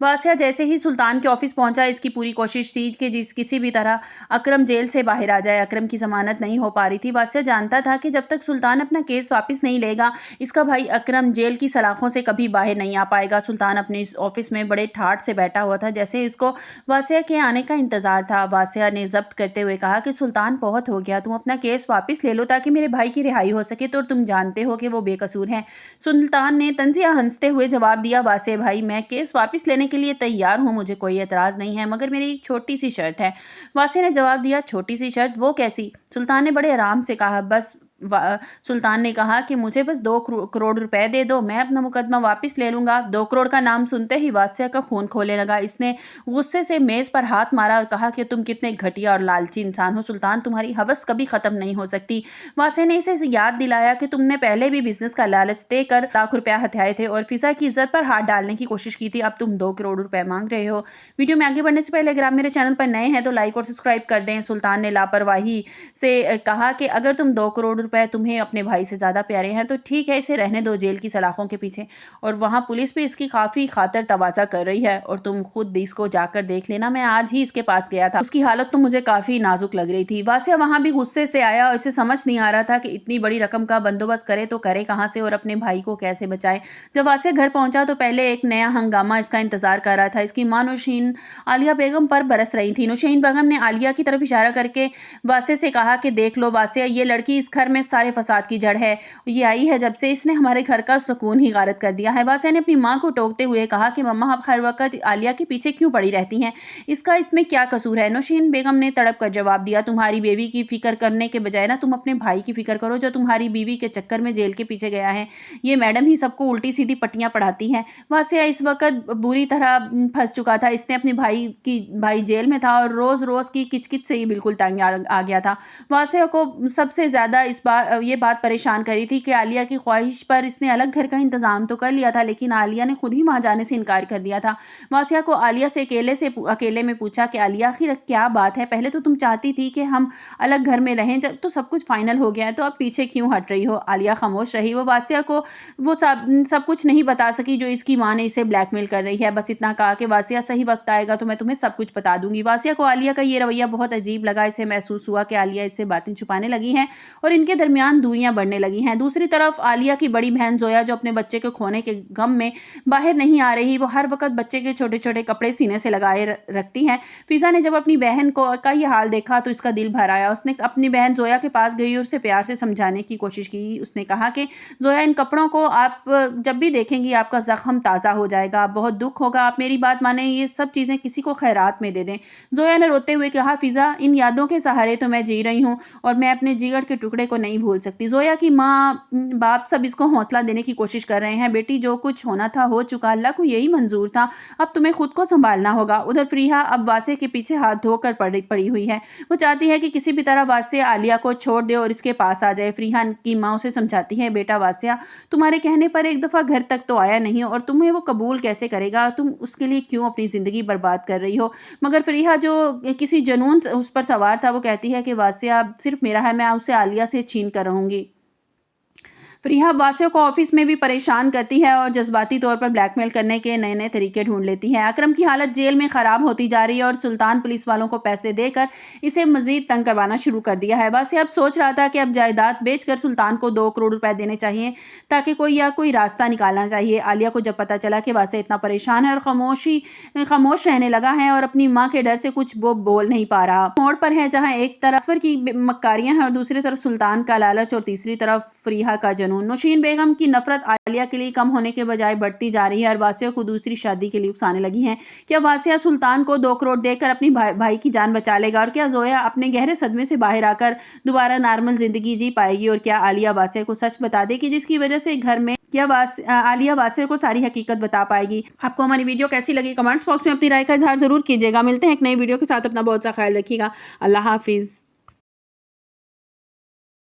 वासिया जैसे ही सुल्तान के ऑफिस पहुंचा, इसकी पूरी कोशिश थी कि किसी भी तरह अकरम जेल से बाहर आ जाए। अकरम की जमानत नहीं हो पा रही थी। वासिया जानता था कि जब तक सुल्तान अपना केस वापस नहीं लेगा, इसका भाई अकरम जेल की सलाखों से कभी बाहर नहीं आ पाएगा। सुल्तान अपने ऑफिस में बड़े ठाठ से बैठा हुआ था, जैसे इसको वासिया के आने का इंतजार था। वासिया ने जब्त करते हुए कहा कि सुल्तान, बहुत हो गया, तुम अपना केस वापस ले लो ताकि मेरे भाई की रिहाई हो सके, तो तुम जानते हो कि वो बेकसूर हैं। सुल्तान ने तंजिया हंसते हुए जवाब दिया, वासिया भाई, मैं केस वापस लेने के लिए तैयार हूँ, मुझे कोई एतराज़ नहीं है, मगर मेरी एक छोटी सी शर्त है। वासिया ने जवाब दिया, छोटी सी शर्त, वो कैसी? सुल्तान ने बड़े आराम से कहा, सुल्तान ने कहा कि मुझे बस 2 करोड़ रुपए दे दो, मैं अपना मुकदमा वापस ले लूंगा। 2 करोड़ का नाम सुनते ही वासिया का खून खोलने लगा। इसने गुस्से से मेज पर हाथ मारा और कहा कि तुम कितने घटिया और लालची इंसान हो सुल्तान, तुम्हारी हवस कभी खत्म नहीं हो सकती। वासिया ने इसे याद दिलाया कि तुमने पहले भी बिजनेस का लालच देकर लाख रुपया हथियाए थे और फिजा की इज्जत पर हाथ डालने की कोशिश की थी, अब तुम 2 करोड़ रुपए मांग रहे हो। वीडियो में आगे बढ़ने से पहले अगर आप मेरे चैनल पर नए हैं तो लाइक और सब्सक्राइब कर दें। सुल्तान ने लापरवाही से कहा कि अगर तुम 2 करोड़ रुपए तुम्हें अपने भाई से ज़्यादा प्यारे हैं तो ठीक है, इसे रहने दो जेल की सलाखों के पीछे, और वहाँ पुलिस भी इसकी काफ़ी खातर तवाज़ा कर रही है, और तुम खुद इसको जाकर देख लेना, मैं आज ही इसके पास गया था, उसकी हालत तो मुझे काफ़ी नाजुक लग रही थी। वासिया वहाँ भी गुस्से से आया और इसे समझ नहीं आ रहा था कि इतनी बड़ी रकम का बंदोबस्त करे तो करे कहाँ से और अपने भाई को कैसे बचाए। जब वासिया घर पहुंचा तो पहले एक नया हंगामा इसका इंतजार कर रहा था। इसकी माँ नौशीन आलिया बेगम पर बरस रही थी। नौशीन बेगम ने आलिया की तरफ इशारा करके वासिया से कहा कि देख लो वासिया, ये लड़की इस घर में सारे फसाद की जड़ है, ये आई है जब से इसने हमारे घर का सुकून ही गारत कर दिया है। वासिया ने अपनी माँ को टोकते हुए कहा कि मम्मा, आप हर वक्त आलिया के पीछे क्यों पड़ी रहती हैं, इसका इसमें क्या कसूर है? नौशीन बेगम ने तड़प कर जवाब दिया, तुम्हारी बीवी की फिक्र करने के बजाय ना तुम अपने भाई की फिक्र करो, जो तुम्हारी बीवी के चक्कर में जेल के पीछे गया है। ये मैडम ही सबको उल्टी सीधी पट्टियां पढ़ाती है। वासिया इस वक्त बुरी तरह फंस चुका था। इसने अपने भाई जेल में था और रोज रोज की किचकिच से ही बिल्कुल तंग आ गया था। वासिया को सबसे ज्यादा ये बात परेशान करी थी कि आलिया की ख्वाहिश पर इसने अलग घर का इंतजाम तो कर लिया था, लेकिन आलिया ने खुद ही वहां जाने से इनकार कर दिया था। वासिया को आलिया से अकेले में पूछा कि आलिया, आखिर क्या बात है? पहले तो तुम चाहती थी कि हम अलग घर में रहें, जब तो सब कुछ फाइनल हो गया है, तो अब पीछे क्यों हट रही हो? आलिया खामोश रही। वो वासिया को वो सब कुछ नहीं बता सकी जो इसकी माँ ने इसे ब्लैकमेल कर रही है। बस इतना कहा कि वासिया, सही वक्त आएगा तो मैं तुम्हें सब कुछ बता दूंगी। वासिया को आलिया का ये रवैया बहुत अजीब लगा। इसे महसूस हुआ कि आलिया इससे बातें छुपाने लगी हैं और इनके दरमियान दूरियां बढ़ने लगी हैं। दूसरी तरफ आलिया की बड़ी बहन जोया, जो अपने बच्चे के खोने के गम में बाहर नहीं आ रही, वो हर वक्त बच्चे के छोटे छोटे कपड़े सीने से लगाए रखती है। फिजा ने जब अपनी बहन का ये हाल देखा तो इसका दिल भर आया। उसने अपनी बहन जोया के पास गई और उसे प्यार से समझाने की कोशिश की। उसने कहा कि जोया, इन कपड़ों को आप जब भी देखेंगी आपका जख्म ताज़ा हो जाएगा, बहुत दुख होगा, आप मेरी बात माने, ये सब चीज़ें किसी को खैरात में दे दें। जोया ने रोते हुए कहा, फिजा, इन यादों के सहारे तो मैं जी रही हूँ और मैं अपने जिगर के टुकड़े को नहीं भूल सकती। जोया की माँ बाप सब इसको हौसला देने की कोशिश कर रहे हैं। बेटी, जो कुछ होना था हो चुका, अल्लाह को यही मंजूर था, अब तुम्हें खुद को संभालना होगा। उधर फरीहा अब वासिया के पीछे हाथ धोकर पड़ी हुई है। वो चाहती है कि किसी भी तरह वासिया आलिया को छोड़ दे और इसके पास आ जाए। फरीहा की माँ उसे समझाती है, बेटा वासिया, तुम्हारे कहने पर एक दफ़ा घर तक तो आया नहीं और तुम्हें वो कबूल कैसे करेगा? तुम उसके लिए क्यों अपनी ज़िंदगी बर्बाद कर रही हो? मगर फरीहा, जो किसी जुनून उस पर सवार था, वो कहती है कि वासिया सिर्फ मेरा है, मैं उसे आलिया से छीन कर रहूंगी। फरीहा वासिया को ऑफिस में भी परेशान करती है और जज्बाती तौर पर ब्लैकमेल करने के नए नए तरीके ढूंढ लेती है। अकरम की हालत जेल में खराब होती जा रही है और सुल्तान पुलिस वालों को पैसे देकर इसे मजीद तंग करवाना शुरू कर दिया है। वासिया अब सोच रहा था कि अब जायदाद बेचकर सुल्तान को 2 करोड़ रुपए देने चाहिए ताकि कोई रास्ता निकालना चाहिए। आलिया को जब पता चला कि वासिया इतना परेशान है और खामोश रहने लगा है और अपनी माँ के डर से कुछ वो बोल नहीं पा रहा, मोड़ पर है जहाँ एक तरफ असवर की मक्कारियां हैं और दूसरी तरफ सुल्तान का लालच और तीसरी तरफ फरीहा का जुनून। नौशीन बेगम की नफरत आलिया के लिए कम होने के बजाय बढ़ती जा रही है और वासिया को दूसरी शादी के लिए उकसाने लगी है। क्या वासिया सुल्तान को 2 करोड़ देकर अपनी भाई की जान बचा लेगा? और क्या जोया अपने गहरे सदमे से बाहर आकर दोबारा नॉर्मल जिंदगी जी पाएगी? और क्या आलिया वासिया को सच बता देगी जिसकी वजह से घर में क्या आलिया वासिया को सारी हकीकत बता पाएगी? आपको हमारी वीडियो कैसी लगी? कमेंट्स बॉक्स में अपनी राय का इजहार जरूर कीजिएगा। मिलते हैं एक नई वीडियो के साथ। अपना बहुत सा ख्याल रखिएगा। अल्लाह हाफिज।